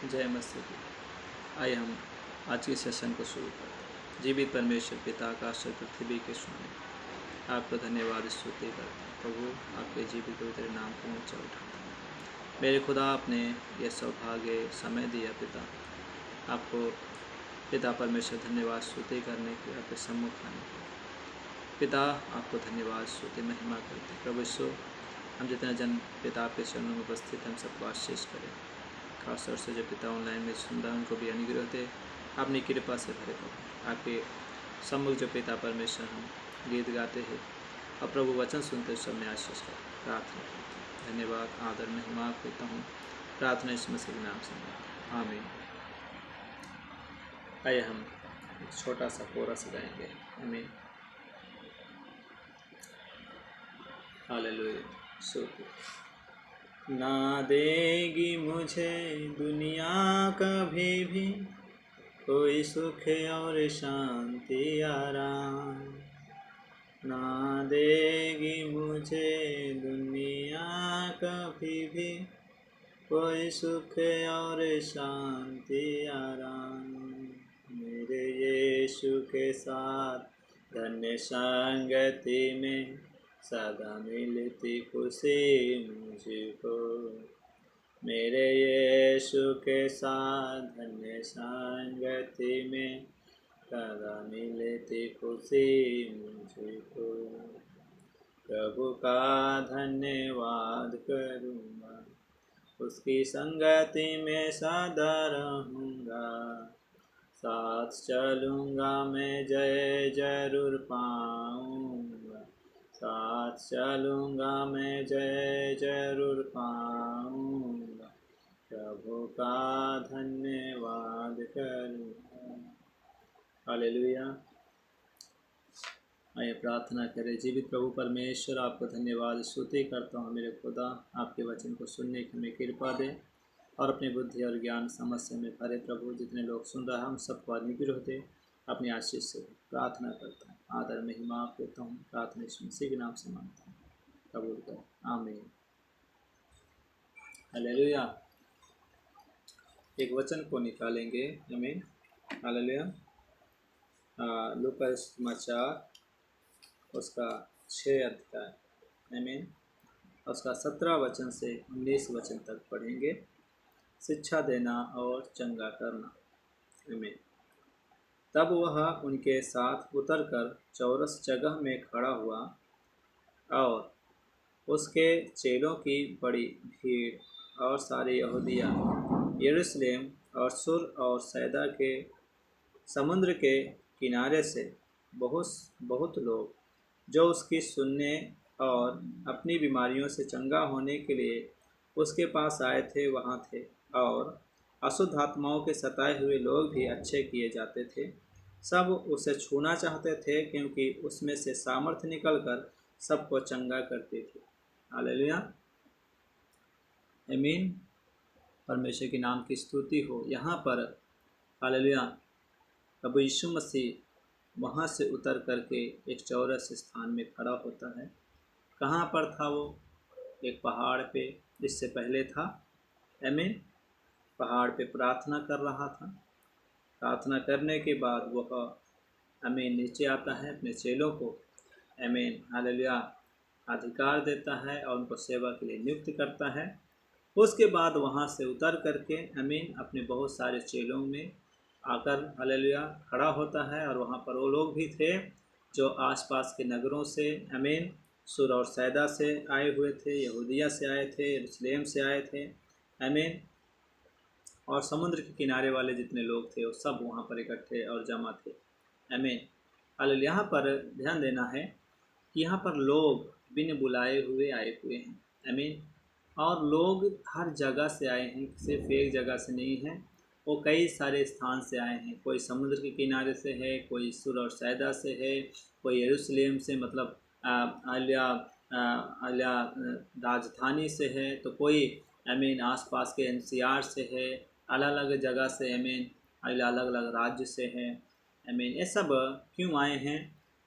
जय मसीह की। आइए हम आज के सेशन को शुरू करते हैं। जीवित परमेश्वर पिता आकाश और पृथ्वी के स्वामी, आपका धन्यवाद स्तुति करते हैं। प्रभु आपके जीवित पवित्र नाम को ऊंचा उठाते हैं। मेरे खुदा, आपने ये सौभाग्य समय दिया पिता, आपको पिता परमेश्वर धन्यवाद स्तुति करने के, आपके सम्मुख आने के पिता आपको धन्यवाद स्तुति महिमा करते हैं। प्रभु यीशु, हम जितने जन पिता आपके चरणों में उपस्थित हम सबको आशीष करें। खास तौर से जो पिता ऑनलाइन में सुन रहे हैं उनको भी अनुग्रह दे, अपनी कृपा से भरे प्रभु। आपके सम्मुख जो पिता परमेश्वर हम गीत गाते हैं और प्रभु वचन सुनते सब में आशीष करें, प्रार्थना करते हैं। धन्यवाद आदर महिमा करता हूँ, प्रार्थना इस मसीह के नाम से आमीन। आइए हम एक छोटा सा कोरस गाएंगे। आमीन। हालेलुया। स्तुति। ना देगी मुझे दुनिया कभी भी कोई सुख और शांति आराम, ना देगी मुझे दुनिया कभी भी कोई सुख और शांति आराम। मेरे यीशु के साथ धन्य संगति में सदा मिलती खुशी मुझको। मेरे यीशु के साथ धन्य संगति में सदा मिलती खुशी मुझको। प्रभु का धन्यवाद करूँगा, उसकी संगति में सदा रहूँगा। साथ चलूँगा मैं जय जरूर पाऊँगा, साथ चलूँगा मैं जय जरूर पाऊँगा। प्रभु का धन्यवाद करूँगा। हालेलुया। आइए प्रार्थना करें। जीवित प्रभु परमेश्वर, आपको धन्यवाद स्तुति करता हूँ मेरे खुदा, आपके वचन को सुनने की हमें कृपा दे और अपनी बुद्धि और ज्ञान समस्या में भरे प्रभु। जितने लोग सुन रहे हैं हम सबको अनुग्रह दे, अपनी आशीष से प्रार्थना करता हूँ। आदर महिमा आप देता हूँ, प्रार्थना यीशु मसीह के नाम से मांगता हूँ, कबूल कर, आमीन। हालेलुया। एक वचन को निकालेंगे। आमीन। हालेलुया। लूका समाचार उसका 6 अध्याय, आमीन, उसका 17 वचन से 19 वचन तक पढ़ेंगे। शिक्षा देना और चंगा करना, आमीन। तब वह उनके साथ उतरकर चौरस जगह में खड़ा हुआ और उसके चेलों की बड़ी भीड़ और सारी यहूदिया, यरूशलेम और सुर और सैदा के समुद्र के किनारे से बहुत लोग जो उसकी सुनने और अपनी बीमारियों से चंगा होने के लिए उसके पास आए थे वहाँ थे। और अशुद्ध आत्माओं के सताए हुए लोग भी अच्छे किए जाते थे। सब उसे छूना चाहते थे क्योंकि उसमें से सामर्थ्य निकलकर सबको चंगा करती थी। हालेलुया। आमीन। परमेश्वर के नाम की स्तुति हो। यहाँ पर हालेलुया प्रभु यीशु मसीह वहाँ से उतर करके एक चौरस स्थान में खड़ा होता है। कहाँ पर था वो? एक पहाड़ पे, इससे पहले था, आमीन, पहाड़ पे प्रार्थना कर रहा था। प्रार्थना करने के बाद वह आमीन नीचे आता है, अपने चेलों को आमीन हालेलुया अधिकार देता है और उनको सेवा के लिए नियुक्त करता है। उसके बाद वहाँ से उतर करके आमीन अपने बहुत सारे चेलों में आकर हालेलुया खड़ा होता है। और वहाँ पर वो लोग भी थे जो आसपास के नगरों से आमीन सुर और सैदा से आए हुए थे, यहूदिया से आए थे, यरूशलेम से आए थे, आमीन, और समुद्र के किनारे वाले जितने लोग थे वो सब वहाँ पर इकट्ठे और जमा थे, आमीन। हालेलुया। यहाँ पर ध्यान देना है कि यहाँ पर लोग बिन बुलाए हुए आए हुए हैं, आमीन। और लोग हर जगह से आए हैं, सिर्फ एक जगह से नहीं है, वो कई सारे स्थान से आए हैं। कोई समुद्र के किनारे से है, कोई सुर और सैदा से है, कोई यरूशलेम से मतलब आलिया राजधानी से है, तो कोई आमीन आसपास के एनसीआर से है, अलग अलग जगह से आमीन अलग अलग राज्य से है, आमीन। ये सब क्यों आए हैं?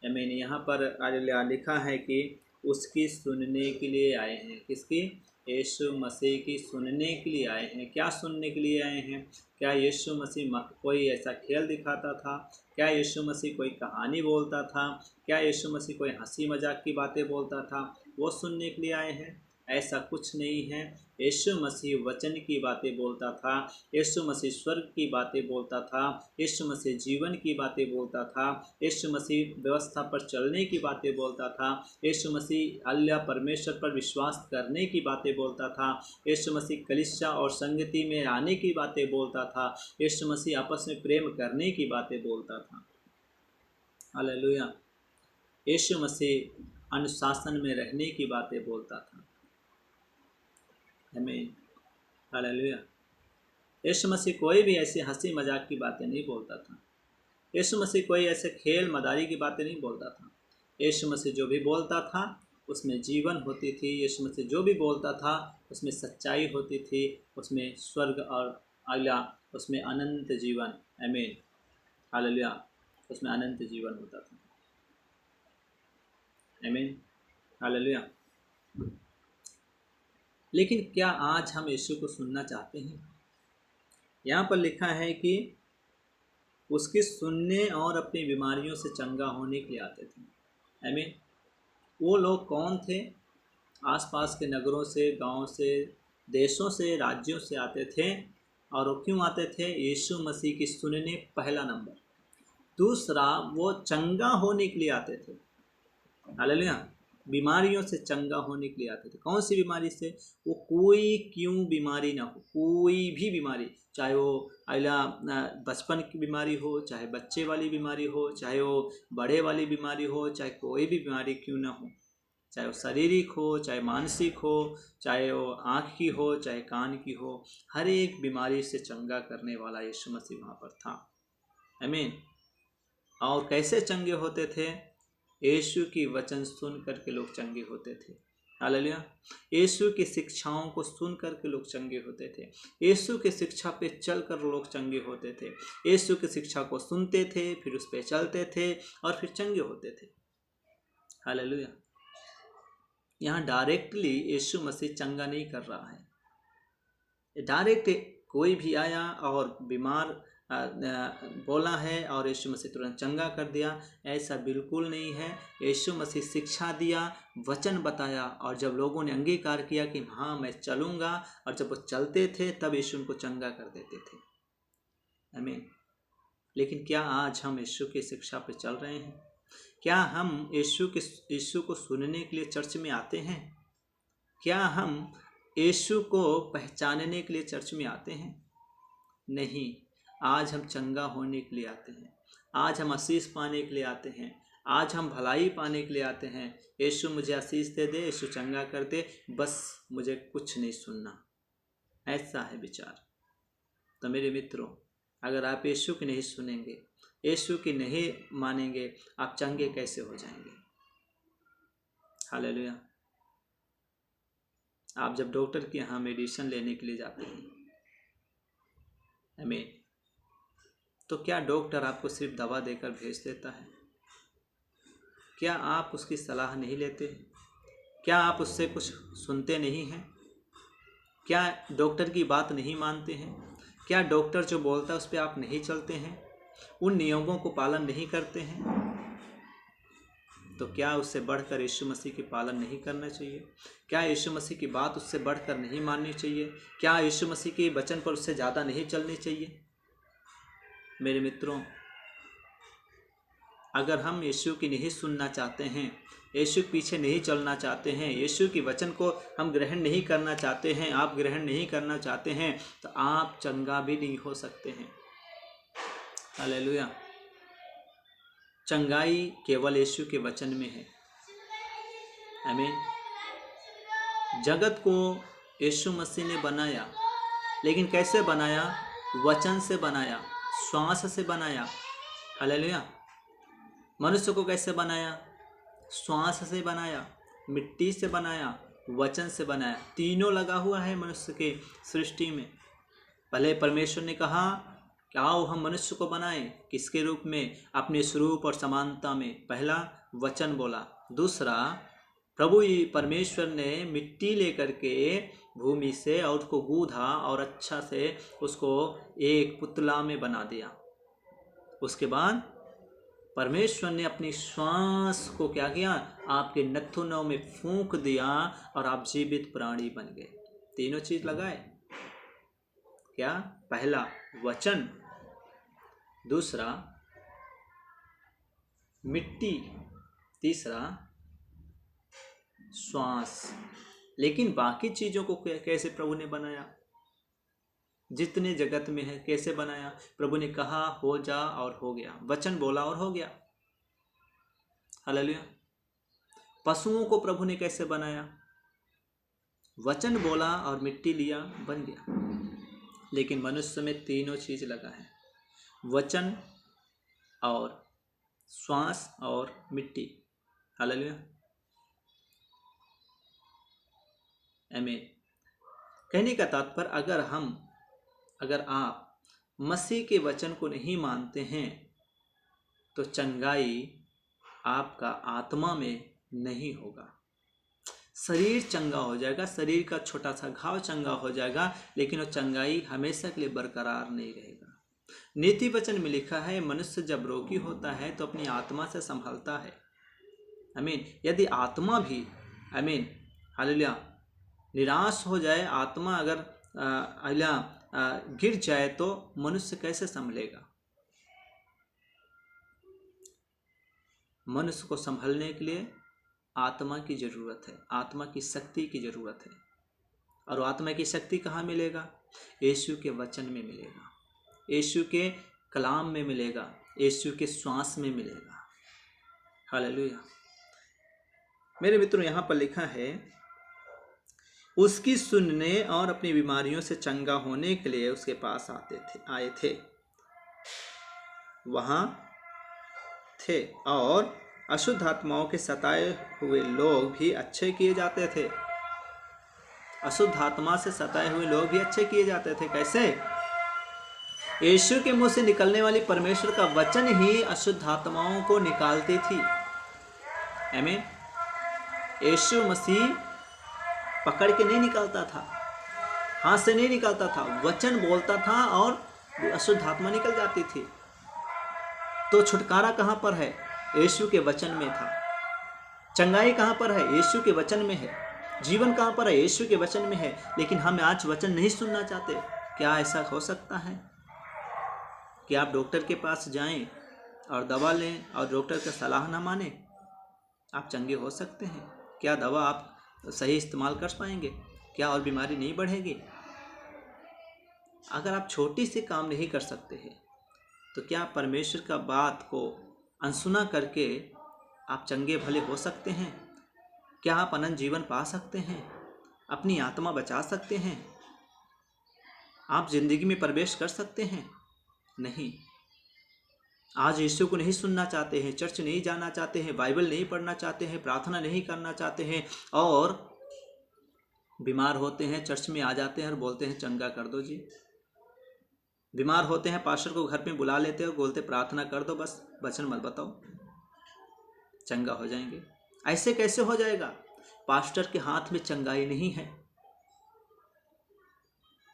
आमीन यहाँ पर लिखा है कि उसकी सुनने के लिए आए हैं। किसकी? यीशु मसीह की सुनने के लिए आए हैं। क्या सुनने के लिए आए हैं? क्या यीशु मसीह कोई ऐसा खेल दिखाता था? क्या यीशु मसीह कोई कहानी बोलता था? क्या यीशु मसीह कोई हंसी मजाक की बातें बोलता था? वो सुनने के लिए आए हैं? ऐसा कुछ नहीं है। यीशु मसीह वचन की बातें बोलता था, यीशु मसीह स्वर्ग की बातें बोलता था, यीशु मसीह जीवन की बातें बोलता था, यीशु मसीह व्यवस्था पर चलने की बातें बोलता था, यीशु मसीह अल्लाह परमेश्वर पर विश्वास करने की बातें बोलता था, यीशु मसीह कलीसिया और संगति में आने की बातें बोलता था, यीशु मसीह आपस में प्रेम करने की बातें बोलता था। हालेलुया। यीशु मसीह अनुशासन में रहने की बातें बोलता था। आमीन। हालेलुया। यीशु मसीह कोई भी ऐसी हंसी मजाक की बातें नहीं बोलता था। यीशु मसीह कोई ऐसे खेल मदारी की बातें नहीं बोलता था। यीशु मसीह जो भी बोलता था उसमें जीवन होती थी। यीशु मसीह जो भी बोलता था उसमें सच्चाई होती थी, उसमें स्वर्ग और अल्लाह, उसमें अनंत जीवन। आमीन। हालेलुया। उसमें अनंत जीवन होता था। आमीन। हालेलुया। लेकिन क्या आज हम यीशु को सुनना चाहते हैं? यहाँ पर लिखा है कि उसकी सुनने और अपनी बीमारियों से चंगा होने के लिए आते थे। आमीन। वो लोग कौन थे? आसपास के नगरों से, गांव से, देशों से, राज्यों से आते थे। और वो क्यों आते थे? यीशु मसीह की सुनने, पहला नंबर। दूसरा, वो चंगा होने के लिए आते थे। हालेलुया। बीमारियों से चंगा होने के लिए आते थे। कौन सी बीमारी से? वो कोई क्यों बीमारी ना हो, कोई भी बीमारी, चाहे वो बचपन की बीमारी हो, चाहे बच्चे वाली बीमारी हो, चाहे वो बड़े वाली बीमारी हो, चाहे कोई भी बीमारी क्यों ना हो, चाहे वो शारीरिक हो, चाहे मानसिक हो, चाहे वो आँख की हो, चाहे कान की हो, हर एक बीमारी से चंगा करने वाला यीशु मसीह वहाँ पर था। आमीन। और कैसे चंगे होते थे? यीशु की वचन सुन करके लोग चंगे होते थे। हालेलुया। यीशु की शिक्षाओं को सुन करके लोग चंगे होते थे। यीशु की शिक्षा पे चल कर लोग चंगे होते थे। यीशु की शिक्षा को सुनते थे, फिर उस पे चलते थे और फिर चंगे होते थे। हालेलुया। यहाँ डायरेक्टली यीशु मसीह चंगा नहीं कर रहा है। डायरेक्ट कोई भी आया और बीमार बोला है और यीशु मसीह तुरंत चंगा कर दिया, ऐसा बिल्कुल नहीं है। यीशु मसीह शिक्षा दिया, वचन बताया, और जब लोगों ने अंगीकार किया कि हाँ मैं चलूँगा, और जब वो चलते थे तब यीशु उनको चंगा कर देते थे। आमीन। लेकिन क्या आज हम यीशु की शिक्षा पे चल रहे हैं? क्या हम यीशु को सुनने के लिए चर्च में आते हैं? क्या हम यीशु को पहचानने के लिए चर्च में आते हैं? नहीं। आज हम चंगा होने के लिए आते हैं। आज हम आशीष पाने के लिए आते हैं। आज हम भलाई पाने के लिए आते हैं। यीशु मुझे आशीष दे दे, यीशु चंगा कर दे, बस मुझे कुछ नहीं सुनना, ऐसा है विचार। तो मेरे मित्रों, अगर आप यीशु की नहीं सुनेंगे, यीशु की नहीं मानेंगे, आप चंगे कैसे हो जाएंगे? हालेलुया। आप जब डॉक्टर के यहाँ मेडिसिन लेने के लिए जाते हैं, आमीन, तो क्या डॉक्टर आपको सिर्फ दवा देकर भेज देता है? क्या आप उसकी सलाह नहीं लेते? क्या आप उससे कुछ सुनते नहीं हैं? क्या डॉक्टर की बात नहीं मानते हैं? क्या डॉक्टर जो बोलता है उस पर आप नहीं चलते हैं? उन नियमों को पालन नहीं करते हैं? तो क्या उससे बढ़कर यीशु मसीह की पालन नहीं करना चाहिए? क्या यीशु मसीह की बात उससे बढ़कर नहीं माननी चाहिए? क्या यीशु मसीह के वचन पर उससे ज़्यादा नहीं चलनी चाहिए? मेरे मित्रों, अगर हम यीशु की नहीं सुनना चाहते हैं, यीशु के पीछे नहीं चलना चाहते हैं, यीशु की वचन को हम ग्रहण नहीं करना चाहते हैं, आप ग्रहण नहीं करना चाहते हैं, तो आप चंगा भी नहीं हो सकते हैं। हालेलुया। चंगाई केवल यीशु के वचन में है। आमीन। जगत को यीशु मसीह ने बनाया, लेकिन कैसे बनाया? वचन से बनाया, श्वास से बनाया। हालेलुया। मनुष्य को कैसे बनाया? श्वास से बनाया, मिट्टी से बनाया, वचन से बनाया। तीनों लगा हुआ है मनुष्य के सृष्टि में। पहले परमेश्वर ने कहा कि आओ हम मनुष्य को बनाएं, किसके रूप में? अपने स्वरूप और समानता में। पहला वचन बोला। दूसरा प्रभु परमेश्वर ने मिट्टी लेकर के भूमि से और उसको गूंथा और अच्छा से उसको एक पुतला में बना दिया। उसके बाद परमेश्वर ने अपनी श्वास को क्या किया, आपके नथुनों में फूंक दिया और आप जीवित प्राणी बन गए। तीनों चीज लगाए। क्या? पहला वचन, दूसरा मिट्टी, तीसरा श्वास। लेकिन बाकी चीजों को कैसे प्रभु ने बनाया? जितने जगत में है कैसे बनाया? प्रभु ने कहा हो जा और हो गया, वचन बोला और हो गया। हालेलुया। पशुओं को प्रभु ने कैसे बनाया? वचन बोला और मिट्टी लिया, बन गया। लेकिन मनुष्य में तीनों चीज लगा है, वचन और श्वास और मिट्टी। हालेलुया, आमीन। कहने का तात्पर्य, अगर आप मसीह के वचन को नहीं मानते हैं तो चंगाई आपका आत्मा में नहीं होगा। शरीर चंगा हो जाएगा, शरीर का छोटा सा घाव चंगा हो जाएगा, लेकिन वो चंगाई हमेशा के लिए बरकरार नहीं रहेगा। नीति वचन में लिखा है, मनुष्य जब रोगी होता है तो अपनी आत्मा से संभलता है। आमीन। यदि आत्मा भी, आमीन, हालेलुया, निराश हो जाए, आत्मा अगर गिर जाए तो मनुष्य कैसे संभलेगा? मनुष्य को संभलने के लिए आत्मा की जरूरत है, आत्मा की शक्ति की जरूरत है। और आत्मा की शक्ति कहाँ मिलेगा? यीशु के वचन में मिलेगा, यीशु के कलाम में मिलेगा, यीशु के श्वास में मिलेगा। हालेलुया। मेरे मित्रों, यहाँ पर लिखा है, उसकी सुनने और अपनी बीमारियों से चंगा होने के लिए उसके पास आए थे, वहाँ थे, और अशुद्ध आत्माओं के सताए हुए लोग भी अच्छे किए जाते थे। अशुद्ध आत्मा से सताए हुए लोग भी अच्छे किए जाते थे। कैसे? यीशु के मुंह से निकलने वाली परमेश्वर का वचन ही अशुद्ध आत्माओं को निकालती थी। आमीन। यीशु मसीह पकड़ के नहीं निकालता था, हाथ से नहीं निकालता था, वचन बोलता था और अशुद्ध आत्मा निकल जाती थी। तो छुटकारा कहाँ पर है? यीशु के वचन में था। चंगाई कहाँ पर है? यीशु के वचन में है। जीवन कहाँ पर है? यीशु के वचन में है। लेकिन हम आज वचन नहीं सुनना चाहते। क्या ऐसा हो सकता है कि आप डॉक्टर के पास जाएं और दवा लें और डॉक्टर का सलाह ना माने? आप चंगे हो सकते हैं? क्या दवा आप सही इस्तेमाल कर पाएंगे? क्या और बीमारी नहीं बढ़ेगी? अगर आप छोटी सी काम नहीं कर सकते हैं तो क्या परमेश्वर का बात को अनसुना करके आप चंगे भले हो सकते हैं? क्या आप अनंत जीवन पा सकते हैं? अपनी आत्मा बचा सकते हैं? आप जिंदगी में प्रवेश कर सकते हैं? नहीं। आज यीशु को नहीं सुनना चाहते हैं, चर्च नहीं जाना चाहते हैं, बाइबल नहीं पढ़ना चाहते हैं, प्रार्थना नहीं करना चाहते हैं, और बीमार होते हैं, चर्च में आ जाते हैं और बोलते हैं चंगा कर दो जी। बीमार होते हैं, पास्टर को घर में बुला लेते हैं और बोलते प्रार्थना कर दो, बस वचन मत बताओ, चंगा हो जाएंगे। ऐसे कैसे हो जाएगा? पास्टर के हाथ में चंगाई नहीं है।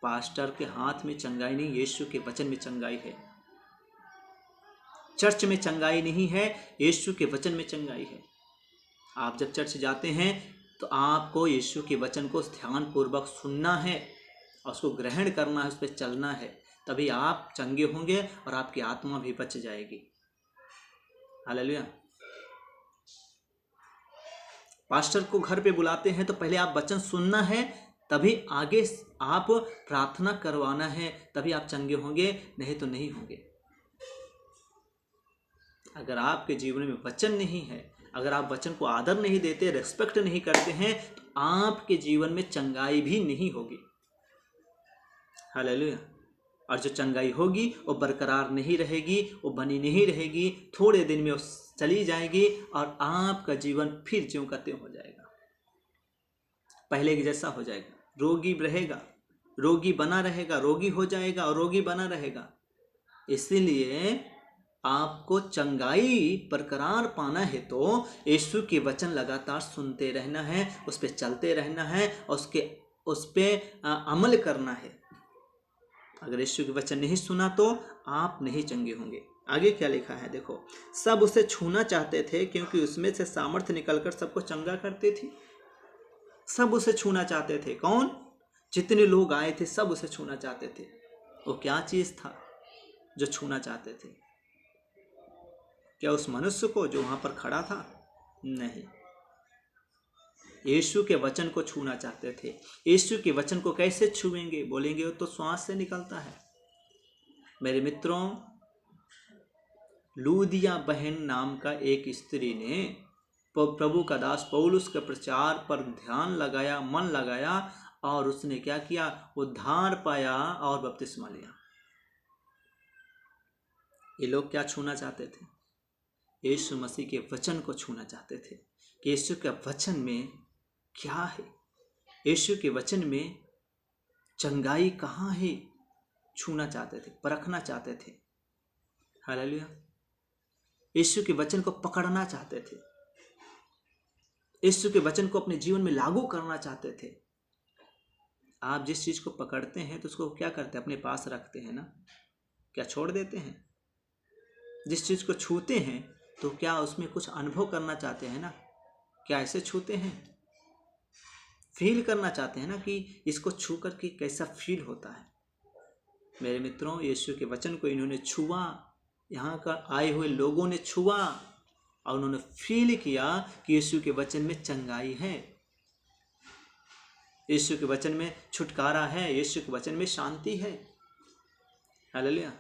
पास्टर के हाथ में चंगाई नहीं, यीशु के वचन में चंगाई है। चर्च में चंगाई नहीं है, यीशु के वचन में चंगाई है। आप जब चर्च जाते हैं तो आपको यीशु के वचन को ध्यानपूर्वक सुनना है और उसको ग्रहण करना है, उस पर चलना है, तभी आप चंगे होंगे और आपकी आत्मा भी बच जाएगी। हालेलुया। पास्टर को घर पे बुलाते हैं तो पहले आप वचन सुनना है, तभी आगे आप प्रार्थना करवाना है, तभी आप चंगे होंगे, नहीं तो नहीं होंगे। अगर आपके जीवन में वचन नहीं है, अगर आप वचन को आदर नहीं देते, रेस्पेक्ट नहीं करते हैं, तो आपके जीवन में चंगाई भी नहीं होगी। हालेलुया। और जो चंगाई होगी वो बरकरार नहीं रहेगी, वो बनी नहीं रहेगी, थोड़े दिन में वो चली जाएगी और आपका जीवन फिर ज्यों का त्यों हो जाएगा, पहले की जैसा हो जाएगा। रोगी रहेगा, रोगी बना रहेगा, रोगी हो जाएगा और रोगी बना रहेगा। इसीलिए आपको चंगाई बरकरार पाना है तो यीशु के वचन लगातार सुनते रहना है, उस पर चलते रहना है और उस पर अमल करना है। अगर यीशु के वचन नहीं सुना तो आप नहीं चंगे होंगे। आगे क्या लिखा है देखो, सब उसे छूना चाहते थे क्योंकि उसमें से सामर्थ्य निकलकर सबको चंगा करती थी। सब उसे छूना चाहते थे। कौन? जितने लोग आए थे सब उसे छूना चाहते थे। वो क्या चीज था जो छूना चाहते थे? क्या उस मनुष्य को जो वहां पर खड़ा था? नहीं, यीशु के वचन को छूना चाहते थे। यीशु के वचन को कैसे छुएंगे? बोलेंगे वो तो श्वास से निकलता है। मेरे मित्रों, लूदिया बहन नाम का एक स्त्री ने प्रभु का दास पौलुस के प्रचार पर ध्यान लगाया, मन लगाया और उसने क्या किया? उद्धार पाया और बपतिस्मा लिया। ये लोग क्या छूना चाहते थे? यीशु मसीह के वचन को छूना चाहते थे कि यीशु के वचन में क्या है, यीशु के वचन में चंगाई कहाँ है। छूना चाहते थे, परखना चाहते थे। हालेलुया। यीशु के वचन को पकड़ना चाहते थे, यीशु के वचन को अपने जीवन में लागू करना चाहते थे। आप जिस चीज को पकड़ते हैं तो उसको क्या करते हैं? अपने पास रखते हैं ना, क्या छोड़ देते हैं? जिस चीज को छूते हैं तो क्या उसमें कुछ अनुभव करना चाहते हैं ना? क्या ऐसे छूते हैं? फील करना चाहते हैं ना कि इसको छू करके कैसा फील होता है। मेरे मित्रों, यीशु के वचन को इन्होंने छुआ, यहाँ का आए हुए लोगों ने छुआ और उन्होंने फील किया कि यीशु के वचन में चंगाई है, यीशु के वचन में छुटकारा है, यीशु के वचन में शांति है। हालेलुया।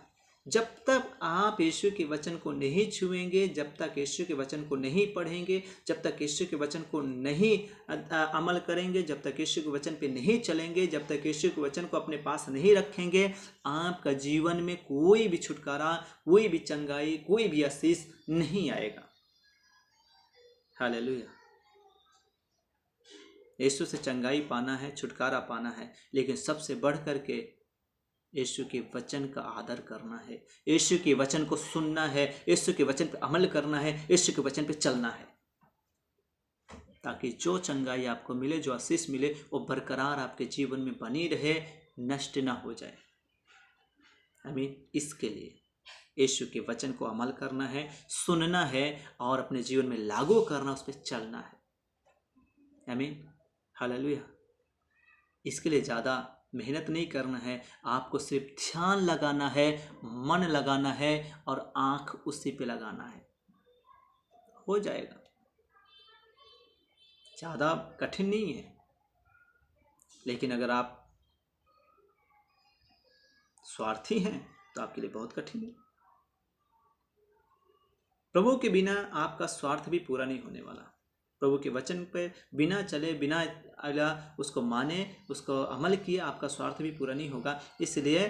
जब तक आप यीशु के वचन को नहीं छुएंगे, जब तक यीशु के वचन को नहीं पढ़ेंगे, जब तक यीशु के वचन को नहीं अमल करेंगे, जब तक यीशु के वचन पे नहीं चलेंगे, जब तक यीशु के वचन को अपने पास नहीं रखेंगे, आपका जीवन में कोई भी छुटकारा, कोई भी चंगाई, कोई भी आशीष नहीं आएगा। हालेलुया। यीशु से चंगाई पाना है, छुटकारा पाना है, लेकिन सबसे बढ़ करके यीशु के वचन का आदर करना है, यीशु के वचन को सुनना है, यीशु के वचन पर अमल करना है, यीशु के वचन पर चलना है, ताकि जो चंगाई आपको मिले, जो आशीष मिले, वो बरकरार आपके जीवन में बनी रहे, नष्ट ना हो जाए। आमीन। इसके लिए यीशु के वचन को अमल करना है, सुनना है और अपने जीवन में लागू करना, उस पर चलना है। आमीन। हालेलुया। इसके लिए ज़्यादा मेहनत नहीं करना है, आपको सिर्फ ध्यान लगाना है, मन लगाना है और आंख उसी पे लगाना है, हो जाएगा। ज़्यादा कठिन नहीं है, लेकिन अगर आप स्वार्थी हैं तो आपके लिए बहुत कठिन है। प्रभु के बिना आपका स्वार्थ भी पूरा नहीं होने वाला। प्रभु के वचन पे बिना चले, बिना उसको माने, उसको अमल किए, आपका स्वार्थ भी पूरा नहीं होगा। इसलिए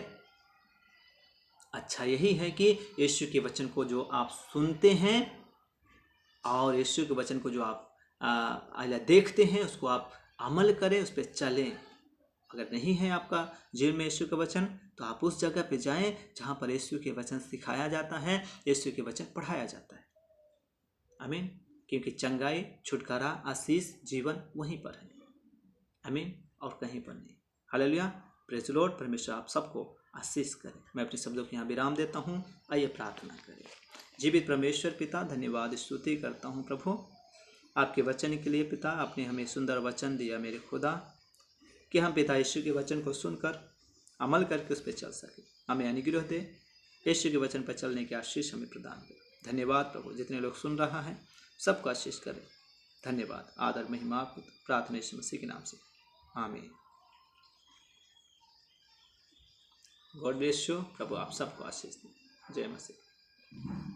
अच्छा यही है कि यीशु के वचन को जो आप सुनते हैं और यीशु के वचन को जो आप देखते हैं, उसको आप अमल करें, उस पर चलें। अगर नहीं है आपका जीवन में यीशु का वचन, तो आप उस जगह पे जाएं जहाँ पर यीशु के वचन सिखाया जाता है, यीशु के वचन पढ़ाया जाता है। आमीन। क्योंकि चंगाई, छुटकारा, आशीष, जीवन वहीं पर है। आमीन। और कहीं पर नहीं। हालेलुया। Praise the Lord. परमेश्वर आप सबको आशीष करे। मैं अपने शब्दों के यहाँ विराम देता हूँ। आइए प्रार्थना करें। जीवित परमेश्वर पिता, धन्यवाद स्तुति करता हूँ प्रभु आपके वचन के लिए। पिता, आपने हमें सुंदर वचन दिया मेरे खुदा, कि हम पिता यीशु के वचन को सुनकर अमल करके उस पर चल सके। हमें अनुग्रह दे, यीशु के वचन पर चलने की आशीष हमें प्रदान करे। धन्यवाद प्रभु, जितने लोग सुन रहा है सबको आशीष करें। धन्यवाद, आदर, महिमा, प्रार्थना यीशु मसीह के नाम से, आमीन। God bless you. प्रभु आप सबको आशीष दे। जय मसीह।